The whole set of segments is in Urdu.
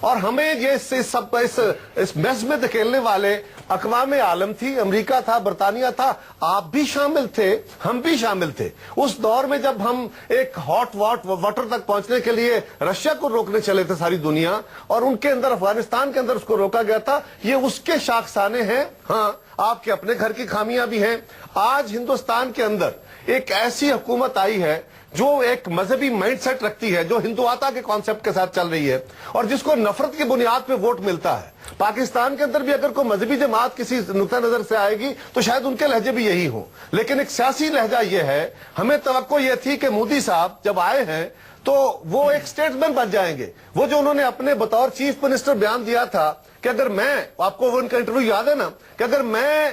اور ہمیں یہ سب اس میس میں دھکیلنے والے اقوام عالم تھی، امریکہ تھا، برطانیہ تھا، آپ بھی شامل تھے، ہم بھی شامل تھے اس دور میں جب ہم ایک ہاٹ واٹر تک پہنچنے کے لیے رشیا کو روکنے چلے تھے ساری دنیا، اور ان کے اندر افغانستان کے اندر اس کو روکا گیا تھا. یہ اس کے شاخسانے ہیں. ہاں آپ کے اپنے گھر کی خامیاں بھی ہیں. آج ہندوستان کے اندر ایک ایسی حکومت آئی ہے جو ایک مذہبی مائنڈ سیٹ رکھتی ہے، جو ہندوتا کے کانسیپٹ کے ساتھ چل رہی ہے، اور جس کو نفرت کی بنیاد پہ ووٹ ملتا ہے. پاکستان کے اندر بھی اگر کوئی مذہبی جماعت کسی نقطہ نظر سے آئے گی تو شاید ان کے لہجے بھی یہی ہوں، لیکن ایک سیاسی لہجہ یہ ہے. ہمیں توقع یہ تھی کہ مودی صاحب جب آئے ہیں تو وہ ایک سٹیٹسمین بن جائیں گے. وہ جو انہوں نے اپنے بطور چیف منسٹر بیان دیا تھا کہ اگر میں، آپ کو وہ ان کا انٹرویو یاد ہے نا، کہ اگر میں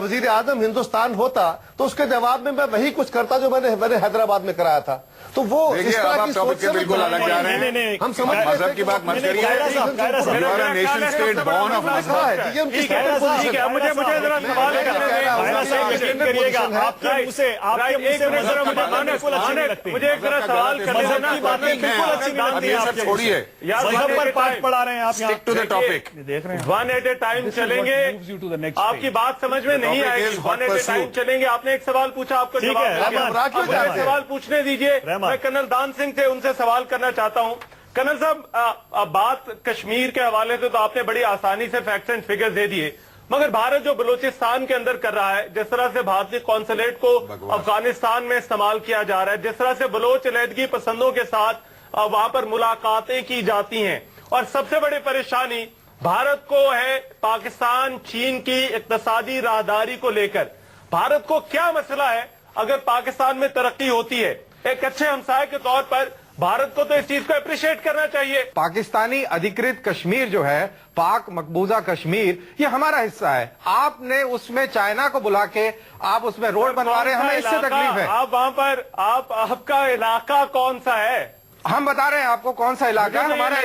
وزیر اعظم ہندوستان ہوتا تو اس کے جواب میں وہی کچھ کرتا جو میں نے حیدرآباد میں کرایا تھا. تو وہ اس طرح کی سوچ سے بالکل الگ جا رہے ہیں. ہم سمجھ مذہب کی بات مت کریے. نیشن اسٹیٹ بورن آف مجھے ذرا سوال مجھے ایک ذرا سوال چھوڑیے. پڑھا رہے ہیں آپ. Stick to the topic. One at a time چلیں گے. آپ کی بات سمجھ میں نہیں آئے گی. ون ایٹ اے ٹائم چلیں گے. آپ نے ایک سوال پوچھا, آپ کو جواب سوال پوچھنے دیجیے. میں کرنل دان سنگھ تھے, ان سے سوال کرنا چاہتا ہوں. کرنل صاحب, بات کشمیر کے حوالے سے تو آپ نے بڑی آسانی سے فیکٹس اینڈ فگر دے دیے, مگر بھارت جو بلوچستان کے اندر کر رہا ہے, جس طرح سے بھارتی قونصلیٹ کو افغانستان میں استعمال کیا جا رہا ہے, جس طرح سے بلوچ علیحدگی پسندوں کے ساتھ وہاں پر ملاقاتیں کی جاتی ہیں, اور سب سے بڑی پریشانی بھارت کو ہے پاکستان چین کی اقتصادی راہداری کو لے کر. بھارت کو کیا مسئلہ ہے اگر پاکستان میں ترقی ہوتی ہے؟ ایک اچھے ہمسائے کے طور پر بھارت کو تو اس چیز کو اپریشیٹ کرنا چاہیے. پاکستانی ادھیکرت کشمیر جو ہے, پاک مقبوضہ کشمیر, یہ ہمارا حصہ ہے. آپ نے اس میں چائنا کو بلا کے آپ اس میں روڈ بنوا رہے ہیں, ہمیں اس سے تکلیف ہے. آپ وہاں پر آپ کا علاقہ کون سا ہے؟ ہم بتا رہے ہیں آپ کو کون سا علاقہ ہے. ہمارا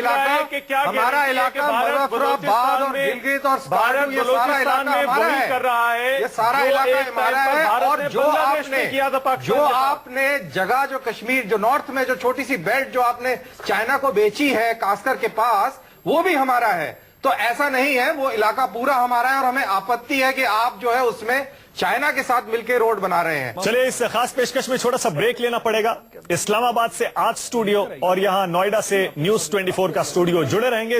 علاقہ مظفر آباد اور گلگت اور سکارڈو, یہ سارا علاقہ ہمارا ہے. یہ سارا علاقہ ہمارا ہے. اور جو آپ نے جگہ, جو کشمیر, جو نارتھ میں جو چھوٹی سی بیلٹ جو آپ نے چائنا کو بیچی ہے کاسکر کے پاس, وہ بھی ہمارا ہے. تو ایسا نہیں ہے, وہ علاقہ پورا ہمارا ہے, اور ہمیں آپتی ہے کہ آپ جو ہے اس میں چائنا کے ساتھ مل کے روڈ بنا رہے ہیں. چلے اس خاص پیشکش میں چھوٹا سا بریک لینا پڑے گا. اسلام آباد سے آج اسٹوڈیو اور یہاں نوئیڈا سے نیوز 24 کا اسٹوڈیو جڑے رہیں گے.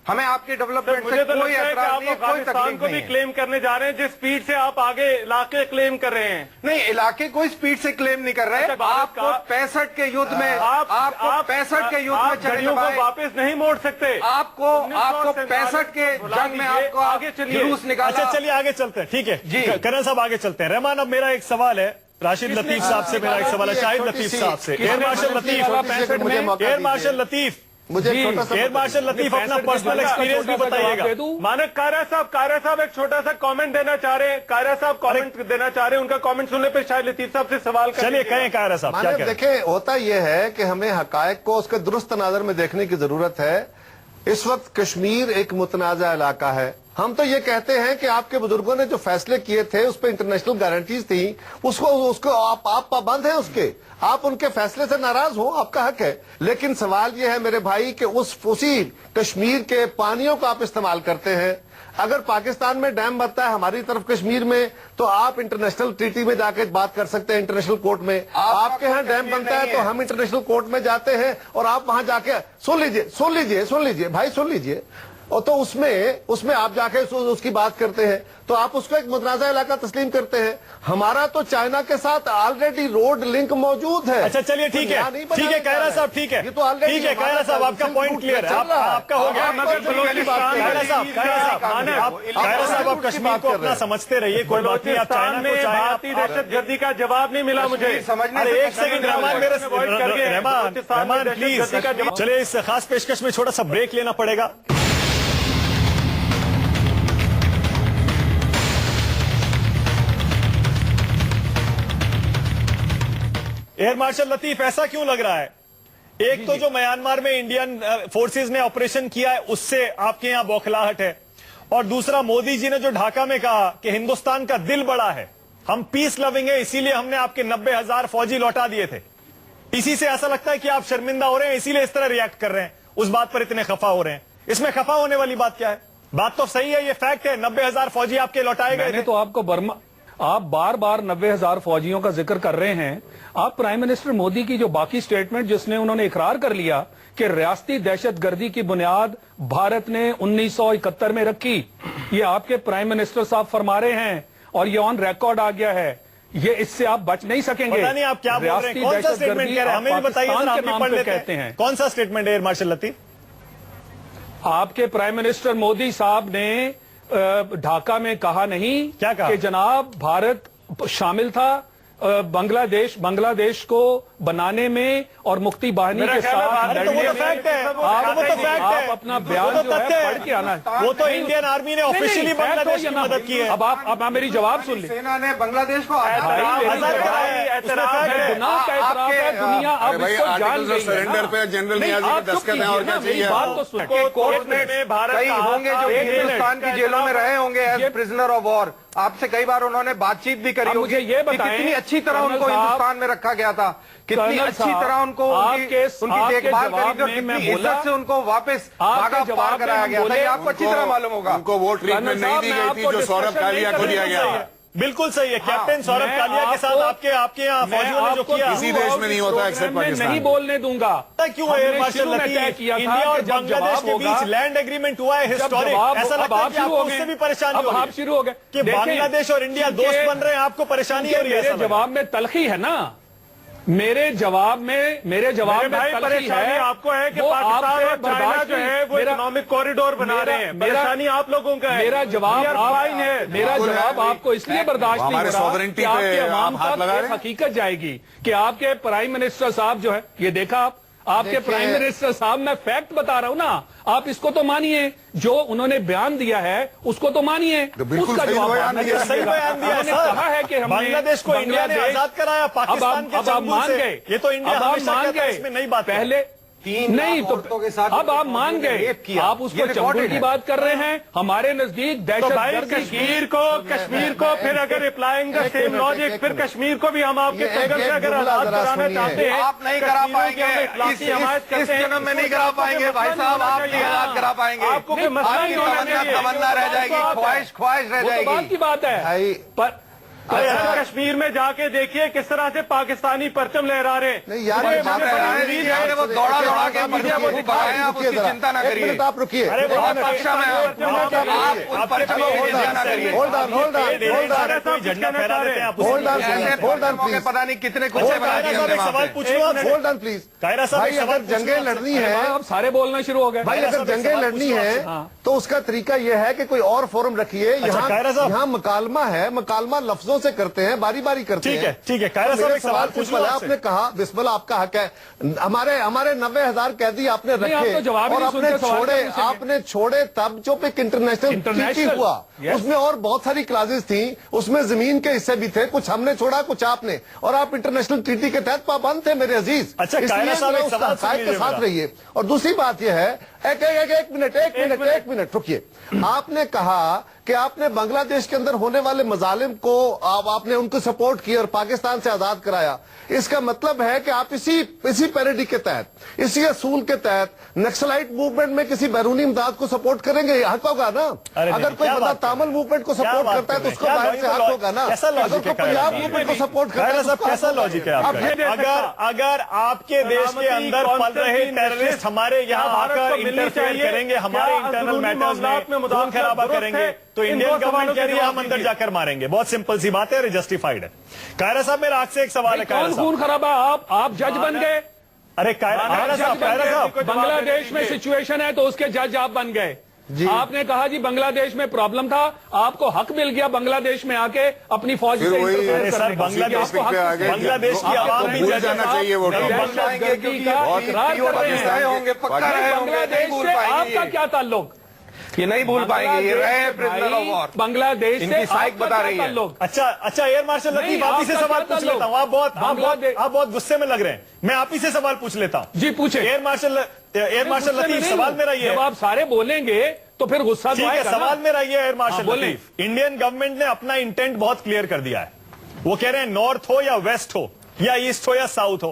ہمیں آپ کی ڈیولپمنٹ سے کوئی اعتراض نہیں ہے, کوئی تکلیف کو بھی کلیم کرنے جا رہے ہیں جس سپیڈ سے آپ آگے علاقے کلیم کر رہے ہیں. نہیں, علاقے کوئی سپیڈ سے کلیم نہیں کر رہے. آپ کو 65 کے یدھ میں, آپ کو 65 کے یدھ میں گھڑیوں کو واپس نہیں موڑ سکتے. آپ کو 65 کے جنگ میں آپ کو آگے چلیے, جلوس نکالا. اچھا چلیے آگے چلتے ہیں. ٹھیک ہے جی, کرنل صاحب آگے چلتے ہیں. رحمان, اب میرا ایک سوال ہے راشد لطیف صاحب سے, میرا ایک سوال ہے شاہد لطیف صاحب سے. ایئر مارشل لطیف, ایئر مارشل لطیف اپنا پرسنل ایکسپیرینس بھی بتائیے گا. مانک کائرہ صاحب ایک چھوٹا سا کامنٹ دینا چاہ رہے ہیں. کائرہ صاحب کامنٹ دینا چاہ رہے ہیں, ان کا کامنٹ سننے پہ شاہد لطیف صاحب سے سوال کریں. چلیے کہیں کائرہ صاحب کیا کہیں. دیکھیں, ہوتا یہ ہے کہ ہمیں حقائق کو اس کے درست تناظر میں دیکھنے کی ضرورت ہے. اس وقت کشمیر ایک متنازع علاقہ ہے. ہم تو یہ کہتے ہیں کہ آپ کے بزرگوں نے جو فیصلے کیے تھے اس پہ انٹرنیشنل گارنٹیز تھیں, اس کو آپ پابند ہیں اس کے, آپ ان کے فیصلے سے ناراض ہو, آپ کا حق ہے. لیکن سوال یہ ہے میرے بھائی کہ اسی کشمیر کے پانیوں کو آپ استعمال کرتے ہیں. اگر پاکستان میں ڈیم بنتا ہے ہماری طرف کشمیر میں, تو آپ انٹرنیشنل ٹریٹی میں جا کے بات کر سکتے ہیں, انٹرنیشنل کورٹ میں. آپ کے ہاں ڈیم بنتا ہے تو ہم انٹرنیشنل کورٹ میں جاتے ہیں, اور آپ وہاں جا کے سن لیجئے بھائی, سن لیجئے. اور تو اس میں آپ جا کے اس کی بات کرتے ہیں, تو آپ اس کو ایک متنازع علاقہ تسلیم کرتے ہیں. ہمارا تو چائنا کے ساتھ آلریڈی روڈ لنک موجود ہے. اچھا چلیے ٹھیک ہے کائرہ صاحب, ٹھیک ہے کائرہ صاحب, آپ کا پوائنٹ کلیئر ہے, آپ کا ہو گیا. کائرہ صاحب, آپ کشمیر کو اپنا سمجھتے رہیے, کوئی بات نہیں. آپ چائنا کو بھارتی دہشت گردی کا جواب نہیں ملا مجھے. ایک سیکنڈ رحمان پلیز. چلیے اس خاص پیشکش میں چھوٹا سا بریک لینا پڑے گا. ایئر مارشل لطیف, ایسا کیوں لگ رہا ہے؟ ایک تو جو میانمار میں انڈین فورسز نے آپریشن کیا ہے اس سے آپ کے یہاں بوکھلاہٹ ہے, اور دوسرا مودی جی نے جو ڈھاکہ میں کہا کہ ہندوستان کا دل بڑا ہے, ہم پیس لونگ ہیں, اسی لیے ہم نے آپ کے 90,000 فوجی لوٹا دیے تھے. اسی سے ایسا لگتا ہے کہ آپ شرمندہ ہو رہے ہیں، اسی لیے اس طرح ریئیکٹ کر رہے ہیں، اس بات پر اتنے خفا ہو رہے ہیں. اس میں خفا ہونے والی بات کیا ہے؟ بات تو صحیح ہے، یہ فیکٹ ہے. 90,000 فوجی آپ کے لوٹائے گئے. میں نے تو آپ کو برما، آپ بار بار 90,000 فوجیوں کا ذکر کر رہے ہیں. آپ پرائم منسٹر مودی کی جو باقی سٹیٹمنٹ جس نے انہوں نے اقرار کر لیا کہ ریاستی دہشت گردی کی بنیاد بھارت نے 1971 میں رکھی، یہ آپ کے پرائم منسٹر صاحب فرما رہے ہیں اور یہ آن ریکارڈ آ گیا ہے. یہ اس سے آپ بچ نہیں سکیں گے. پتہ نہیں آپ کیا بول رہے ہیں، کون سا اسٹیٹمنٹ کہہ رہے ہیں؟ ہمیں بھی بتائیے ذرا، ہم بھی پڑھ لیتے ہیں. کہتے ہیں کون سا اسٹیٹمنٹ ہے ایئر مارشل لطیف؟ آپ کے پرائم منسٹر مودی صاحب نے ڈھاکہ میں کہا نہیں کیا کہا؟ کہ جناب بھارت شامل تھا بنگلہ دیش کو بنانے میں اور مفتی باہنی کے ساتھ لڑنے میں. آپ اپنا بیان جو ہے پڑھ کے آنا ہے. وہ تو انڈین آرمی نے آفیشلی بنگلہ دیش کی مدد کی ہے. اب آپ میری جواب سن لیں. سینا نے بنگلہ دیش کو گناہ کا اعتراف ہے. دنیا اب اس کو جان گئی ہے. جنرل نیازی کا دستخط ہے اور کیا چاہیے؟ بات تو سن. کورٹ میں کئی ہوں گے جو ہندوستان کی جیلوں میں رہے ہوں گے ایز پرزنر آف وار. آپ سے کئی بار انہوں نے بات چیت بھی کری ہوگی. مجھے یہ بتائیں کتنی اچھی طرح ان کو ہندوستان میں رکھا گیا تھا، کتنی اچھی طرح ان کو ان کی دیکھ بھال کری تھی، اور کتنی عزت سے ان کو واپس بھاگا پار کرایا گیا تھا. یہ آپ کو اچھی طرح معلوم ہوگا. ان کو وہ ٹریٹمنٹ نہیں دی گئی تھی جو سوربھ کالیا کو دیا گیا. بالکل صحیح ہے. کیپٹن سوربھ کالیا کے ساتھ آپ کے یہاں فوجیوں نے جو کیا، کسی دیش میں نہیں ہوتا ایکسپٹ پاکستان. نہیں بولنے دوں گا. کیوں ایئر مارشل لطیف انڈیا اور بنگلہ دیش کے بیچ لینڈ ایگریمنٹ ہوا ہے ہسٹورک، ایسا لگتا ہے کہ آپ کو اس سے بھی پریشانی ہو آپ شروع ہو گئے کہ بنگلہ دیش اور انڈیا دوست بن رہے ہیں، آپ کو پریشانی ہو رہی ہے. میرے جواب میں تلخی ہے نا، میرے جواب میں پریشانی آپ کو ہے کہ پاکستان اور چائنا جو ہے وہ اکنامک کوریڈور بنا رہے ہیں. پریشانی آپ لوگوں کا ہے. میرا جواب آپ کو اس لیے برداشت نہیں ہو رہا کہ آپ کے عوام تک حقیقت جائے گی کہ آپ کے پرائم منسٹر صاحب جو ہے، یہ دیکھا آپ کے پرائم منسٹر صاحب، میں فیکٹ بتا رہا ہوں نا، آپ اس کو تو مانیے، جو انہوں نے بیان دیا ہے اس کو تو مانیے. بالکل صحیح بیان دیا ہے. کہا ہے کہ بنگلہ دیش کو انڈیا نے آزاد کرایا پاکستان کے چنگل سے. یہ تو انڈیا ہمیشہ کہتا ہے، اس میں نئی بات پہلے نہیں تو اب آپ مان گئے. آپ اس کو چنگل کی بات کر رہے ہیں. ہمارے نزدیک دہشت کشمیر کو پھر اگر اپلائنگ دا سیم لاجک، پھر کشمیر کو بھی ہم آپ کے چنگل سے اگر آزاد کرانا چاہتے ہیں، آپ نہیں کرا پائیں گے. اس جنم میں نہیں کرا پائیں گے بھائی صاحب. آپ نہیں آزاد کرا پائیں گے. آپ کو کوئی مسئلہ نہیں ہونا چاہیے. تمنا رہ جائے گی، خواہش رہ جائے گی. بات کی بات ہے. کشمیر میں جا کے دیکھیے کس طرح سے پاکستانی پرچم لہرا رہے ہیں. وہ دوڑا دوڑا کے آپ اس کی چنتا نہ کریے. آپ رکیے. پتا نہیں کتنے کچھ سوال ہولڈ پلیز. بھائی اگر جنگیں لڑنی ہے، اب سارے بولنا شروع ہو گئے. بھائی اگر جنگیں لڑنی ہے تو اس کا طریقہ یہ ہے کہ کوئی اور فورم رکھیے. یہاں مکالمہ ہے، مکالمہ لفظوں سے کرتے ہیں، باری باری کرتے ہیں. ٹھیک ہے کائرہ صاحب ایک سوال پوچھنا. آپ نے کہا بسم اللہ آپ کا حق ہے. ہمارے 90,000 قیدی آپ نے رکھے اور آپ نے چھوڑے تب جو ایک انٹرنیشنل ٹریٹی ہوا، اس میں اور بہت ساری کلازز تھیں، اس میں زمین کے حصے بھی تھے، کچھ ہم نے چھوڑا کچھ آپ نے، اور آپ انٹرنیشنل ٹریٹی کے تحت پابند تھے میرے عزیز. اچھا کائرہ صاحب ایک سوال کے ساتھ رہیے. اور دوسری بات یہ ہے، ایک منٹ رکیے. آپ نے کہا کہ آپ نے بنگلہ دیش کے اندر ہونے والے مظالم کو آپ نے ان کو سپورٹ کیا اور پاکستان سے آزاد کرایا. اس کا مطلب ہے کہ آپ اسی پیریڈی کے تحت، اسی اصول کے تحت نکسلائٹ موومنٹ میں کسی بیرونی امداد کو سپورٹ کریں گے. یہ حق ہوگا نا. اگر کوئی بندہ تامل موومنٹ کو سپورٹ کرتا ہے تو اس کو باہر سے حق ہوگا نا. اگر کوئی پنجاب موومنٹ کو سپورٹ کرتا ہے، کیسا لاجک ہے؟ اگر آپ کے دیش کے اندر پل رہے ٹیررسٹ ہمارے یہاں آ کر انٹرفیئر کریں گے، ہمارے انٹرنل میٹرز میں خون خرابہ کریں گے، تو انڈین گورنمنٹ کہہ رہی ہے ہم اندر جا کر ماریں گے. بہت سمپل سی بات ہے اور جسٹیفائڈ ہے. کائرہ صاحب میرا آپ سے ایک سوال ہے. کون خون خرابہ؟ آپ جج بن گئے. ارے کائرہ صاحب بنگلہ دیش میں سچویشن ہے تو اس کے جج آپ بن گئے. آپ نے کہا جی بنگلہ دیش میں پرابلم تھا، آپ کو حق مل گیا بنگلہ دیش میں آ کے اپنی فوج سے بنگلہ دیش کی عوام بھی جانا چاہیے. وہ بنگلہ دیش سے آپ کا کیا تعلق؟ یہ نہیں بھول پائیں گے. یہ رہے پرزنر آف وار. بنگلہ دیش سے سائیک بتا رہی ہے. اچھا ایئر مارشل لطیف آپ ہی سے سوال پوچھ لیتا ہوں. آپ بہت غصے میں لگ رہے ہیں. میں آپ ہی سے سوال پوچھ لیتا ہوں. جی پوچھیں. ایئر مارشل لطیف سوال میرا یہ ہے، جب آپ سارے بولیں گے تو پھر غصہ ٹھیک ہے. سوال میرا یہ ہے ایئر مارشل لطیف، انڈین گورنمنٹ نے اپنا انٹینٹ بہت کلیئر کر دیا ہے. وہ کہہ رہے ہیں نارتھ ہو یا ویسٹ ہو یا ایسٹ ہو یا south who,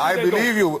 I believe you.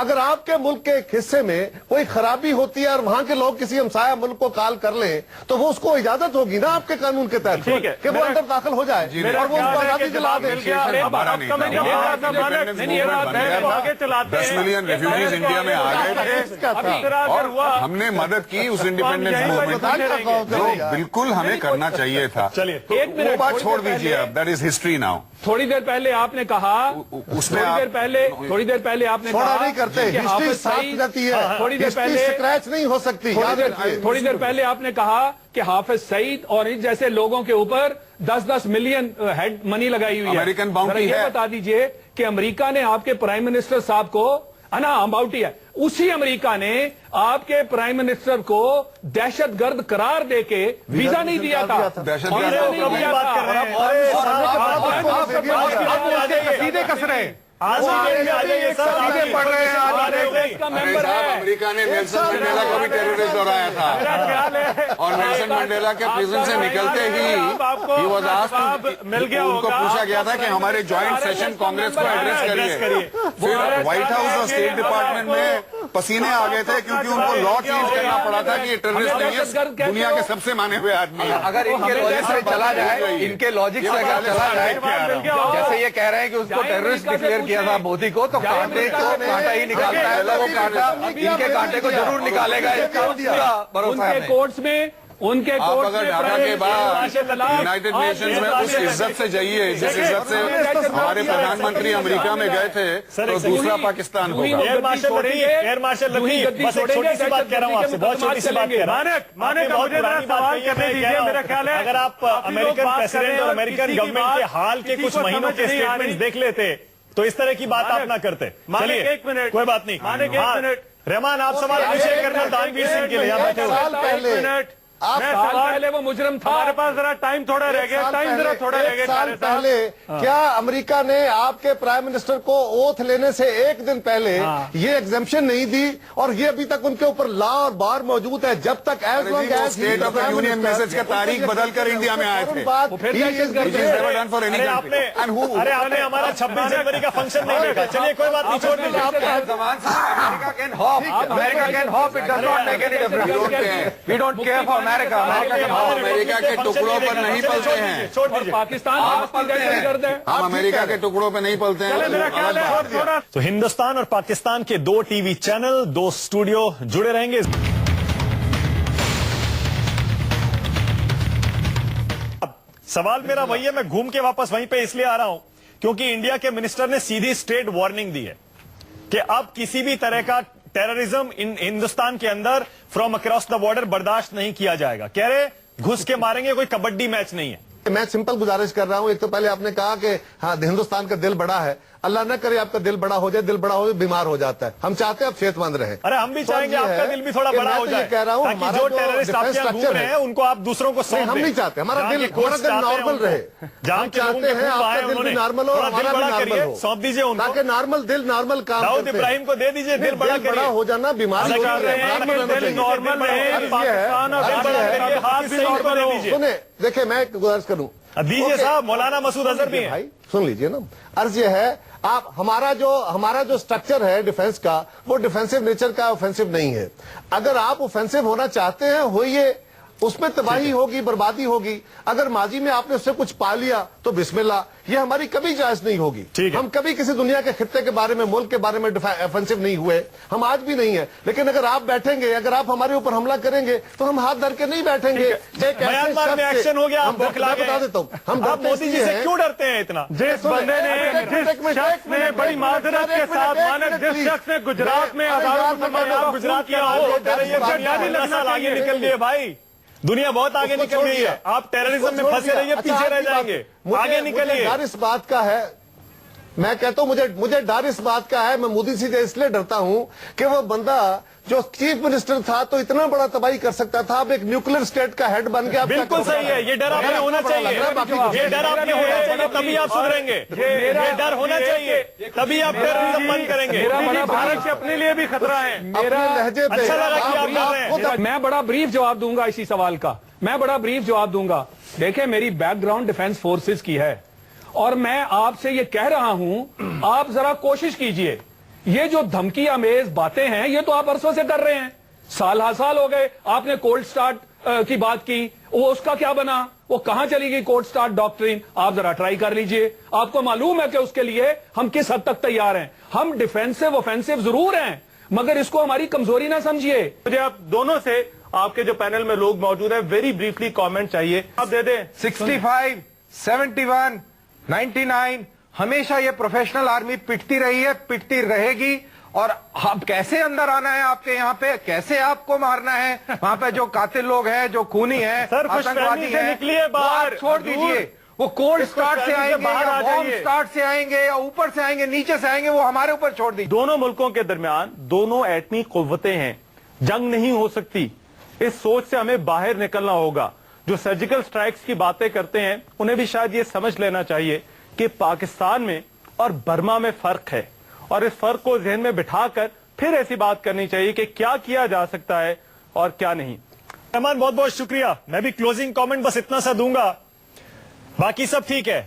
اگر آپ کے ملک کے ایک حصے میں کوئی خرابی ہوتی ہے اور وہاں کے لوگ کسی ہمسایہ ملک کو کال کر لیں تو وہ اس کو اجازت ہوگی نا آپ کے قانون کے تحت کہ وہ اندر داخل ہو جائے اور وہ اس کو آزادی دلا دے. 10 ملین ریفیوجیز انڈیا میں آ گئے اور ہم نے مدد کی اس انڈیپینڈنس موومنٹ جو بالکل ہمیں کرنا چاہیے تھا. وہ بات چھوڑ دیجیے اب, دیٹ از ہسٹری ناؤ. تھوڑی دیر پہلے آپ نے کہا, تھوڑی دیر پہلے آپ نے تھوڑا نہیں کرتے, ہسٹری صاف جاتی ہے, تھوڑی دیر پہلے اسکریچ نہیں ہو سکتی. تھوڑی دیر پہلے آپ نے کہا کہ حافظ سعید اور اس جیسے لوگوں کے اوپر 10-10 ملین ہیڈ منی لگائی ہوئی ہے. امریکن باؤنڈری ہے. یہ بتا دیجئے کہ امریکہ نے آپ کے پرائم منسٹر صاحب کو باؤنڈری ہے, اسی امریکہ نے آپ کے پرائم منسٹر کو دہشت گرد قرار دے کے ویزا نہیں دیا تھا. دہشت گرد سیدھے کس رہے ہیں, امریکہ نے نیلسن منڈیلا کو بھی ٹیررسٹ دہرایا تھا اور نیلسن منڈیلا کے پریزن سے نکلتے ہی ان کو پوچھا گیا تھا کہ ہمارے جوائنٹ سیشن کانگریس کو ایڈریس کریے. پھر وائٹ ہاؤس اور اسٹیٹ ڈپارٹمنٹ میں پسینے آ گئے تھے کیونکہ ان کو لا چینج کرنا پڑا تھا کہ یہ ٹیررسٹ نہیں ہے, دنیا کے سب سے مانے ہوئے آدمی ہیں. اگر ان کے لاجک سے چلا جائے, ان کے لاجک سے اگر چلا جائے, جیسے یہ کہہ رہے ہیں کہ اس کو ٹیررسٹ ڈکلیئر کیا تھا مودی کو, تو کانٹے کو کانٹا ہی نکالتا ہے, وہ کانٹا ان کے کانٹے کو ضرور نکالے گا. ان کے کورٹس میں ان کے آپ اگر ڈھاکہ کے بعد یونائٹڈ نیشنز میں اس عزت سے جائیے جس عزت سے ہمارے پردھان منتری امریکہ میں گئے تھے, تو دوسرا پاکستان ہوگا. ایئر مارشل لطیف, بس ایک چھوٹی سی بات کہہ رہا ہوں آپ سے, بہت چھوٹی سی بات کہہ رہا ہوں. اگر آپ امریکن پریزیڈنٹ اور امریکن گورنمنٹ کے حال کے کچھ مہینوں کے اسٹیٹمنٹس دیکھ لیتے تو اس طرح کی بات آپ نہ کرتے. چلیے ایک منٹ, کوئی بات نہیں. رحمان آپ سوال پوچھے کرنل دانویر سنگھ کے لیے بیٹھے. پہلے وہ مجرم تھا, ہمارے پاس ذرا ٹائم تھوڑا رہ گیا, سال پہلے کیا امریکہ نے آپ کے پرائم منسٹر کو اوتھ لینے سے ایک دن پہلے یہ ایگزمپشن نہیں دی, اور یہ ابھی تک ان کے اوپر لا اور بار موجود ہے جب تک state of the union message کا تاریخ بدل کر انڈیا میں آئے تھے. ارے آپ نے ہمارا 26 جنوری کا فنکشن نہیں دیکھا. چلیے کوئی بات نہیں, چھوڑ دیجیے. امریکہ کے ٹکڑوں پر نہیں پلتے ہیں, پاکستان ہم امریکہ کے ٹکڑوں پہ نہیں پلتے ہیں. تو ہندوستان اور پاکستان کے 2 ٹی وی چینل, 2 اسٹوڈیو جڑے رہیں گے. سوال میرا وہی ہے, میں گھوم کے واپس وہیں پہ اس لیے آ رہا ہوں کیونکہ انڈیا کے منسٹر نے سیدھی اسٹریٹ وارننگ دی ہے کہ اب کسی بھی طرح کا ٹیررزم ہندوستان کے اندر فرام اکراس دا بارڈر برداشت نہیں کیا جائے گا. کہہ رہے گھس کے ماریں گے, کوئی کبڈی میچ نہیں ہے. میں سمپل گزارش کر رہا ہوں. ایک تو پہلے آپ نے کہا کہ ہاں ہندوستان کا دل بڑا ہے, اللہ نہ کرے آپ کا دل بڑا ہو جائے, دل بڑا ہو جائے بیمار ہو جاتا ہے. ہم چاہتے ہیں آپ صحت مند رہیں. ارے ہم بھی چاہیں گے آپ کا دل بھی تھوڑا بڑا ہو جائے, کہہ رہا ہوں تاکہ جو ٹیررسٹ آپ کے گھوم رہے ہیں ان کو آپ دوسروں کو سونپ دیں. ہم نہیں چاہتے ہمارا دل نارمل رہے. جہاں چاہتے ہیں آپ کا دل بھی نارمل ہو, ہمارا بھی نارمل ہو, سونپ دیجیے ان کو, تاکہ نارمل دل نارمل کام داؤد ابراہیم کو دے دیجیے. دل بڑا ہو جانا, بیمار سنیں. دیکھیں میں گزارش کروں دیجیے صاحب, مولانا مسعود اظہر بھی ہیں. سن لیجئے نا, عرض یہ ہے آپ ہمارا جو سٹرکچر ہے ڈیفنس کا, وہ ڈیفینسو نیچر کا, اوفینسو نہیں ہے. اگر آپ اوفینسو ہونا چاہتے ہیں ہوئیے, اس میں تباہی ہوگی, بربادی ہوگی. اگر ماضی میں آپ نے اس سے کچھ پا لیا تو بسم اللہ, یہ ہماری کبھی جائز نہیں ہوگی. ہم کبھی کسی دنیا کے خطے کے بارے میں, ملک کے بارے میں افینسو نہیں ہوئے, ہم آج بھی نہیں ہیں. لیکن اگر آپ بیٹھیں گے, اگر آپ ہمارے اوپر حملہ کریں گے تو ہم ہاتھ دھر کے نہیں بیٹھیں گے. میانمار میں ایکشن ہو گیا, بتا دیتا ہوں, ہم مودی جی سے کیوں ڈرتے ہیں اتنا؟ جس بندے نے, جس شخص نے بڑی معذرت کے ساتھ مانک, جس شخص نے گجرات میں گجرات کیا آگے نکل گئے بھائی, دنیا بہت آگے نکل گئی ہے. آپ ٹیررزم میں پھنسے رہیے, پیچھے رہ جائیں گے, آگے نکلیے. ڈر اس بات کا ہے, میں کہتا ہوں مجھے ڈر اس بات کا ہے, میں مودی سے اس لیے ڈرتا ہوں کہ وہ بندہ جو چیف منسٹر تھا تو اتنا بڑا تباہی کر سکتا تھا, اب ایک نیوکلیر اسٹیٹ کا ہیڈ بن گیا. بالکل صحیح ہے, یہ ڈر آپ میں ہونا چاہیے, یہ ڈر آپ میں ہونا چاہیے, تبھی آپ سدھریں گے. یہ ڈر ہونا چاہیے, تبھی آپ ٹیررزم بند کریں گے. بھارت سے اپنے لیے بھی خطرہ ہے. میرا لہجے پہ اچھا لگا کہ آپ کر رہے ہیں. میں بڑا بریف جواب دوں گا اسی سوال کا, میں بڑا بریف جواب دوں گا. دیکھیں میری بیک گراؤنڈ ڈیفنس فورسز کی ہے, اور میں آپ سے یہ کہہ رہا ہوں, آپ ذرا کوشش کیجئے یہ جو دھمکی آمیز باتیں ہیں یہ تو آپ عرصوں سے کر رہے ہیں, سال ہا سال ہو گئے. آپ نے کولڈ سٹارٹ کی بات کی, وہ اس کا کیا بنا, وہ کہاں چلی گئی کولڈ سٹارٹ ڈاکٹرین؟ آپ ذرا ٹرائی کر لیجئے. آپ کو معلوم ہے کہ اس کے لیے ہم کس حد تک تیار ہیں. ہم ڈیفینسو اوفینسو ضرور ہیں, مگر اس کو ہماری کمزوری نہ سمجھیے. مجھے آپ دونوں سے, آپ کے جو پینل میں لوگ موجود ہیں, ویری بریفلی کامنٹ چاہیے, آپ دے دیں. 65, 71, 99 ہمیشہ یہ پروفیشنل آرمی پٹتی رہی ہے, پٹتی رہے گی. اور اب کیسے اندر آنا ہے آپ کے یہاں پہ, کیسے آپ کو مارنا ہے وہاں پہ جو قاتل لوگ ہیں, جو خونی ہیں, سر خوش فہمی سے نکلیے باہر, چھوڑ دیجئے. وہ کولڈ سٹارٹ سے آئیں گے یا بوم سٹارٹ سے آئیں گے یا اوپر سے آئیں گے نیچے سے آئیں گے, وہ ہمارے اوپر چھوڑ دیجئے. دونوں ملکوں کے درمیان دونوں ایٹمی قوتیں ہیں, جنگ نہیں ہو سکتی. اس سوچ سے ہمیں باہر نکلنا ہوگا. جو سرجیکل سٹرائکس کی باتیں کرتے ہیں انہیں بھی شاید یہ سمجھ لینا چاہیے کہ پاکستان میں اور برما میں فرق ہے, اور اس فرق کو ذہن میں بٹھا کر پھر ایسی بات کرنی چاہیے کہ کیا کیا جا سکتا ہے اور کیا نہیں. رحمان بہت بہت شکریہ. میں بھی کلوزنگ کامنٹ بس اتنا سا دوں گا, باقی سب ٹھیک ہے.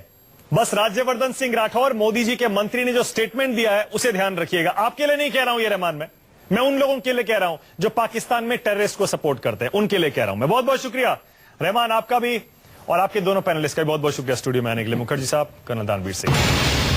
بس راجیہ وردھن سنگھ راٹھور مودی جی کے منتری نے جو سٹیٹمنٹ دیا ہے اسے دھیان رکھیے گا. آپ کے لیے نہیں کہہ رہا ہوں یہ رحمان, میں ان لوگوں کے لیے کہہ رہا ہوں جو پاکستان میں ٹیررسٹ کو سپورٹ کرتے ہیں, ان کے لیے کہہ رہا ہوں میں. بہت بہت شکریہ رحمان, آپ کا بھی اور آپ کے دونوں پینلسٹ کا بھی بہت بہت شکریہ اسٹوڈیو میں آنے کے لیے. مکھرجی صاحب, کرنل دانویر سنگھ.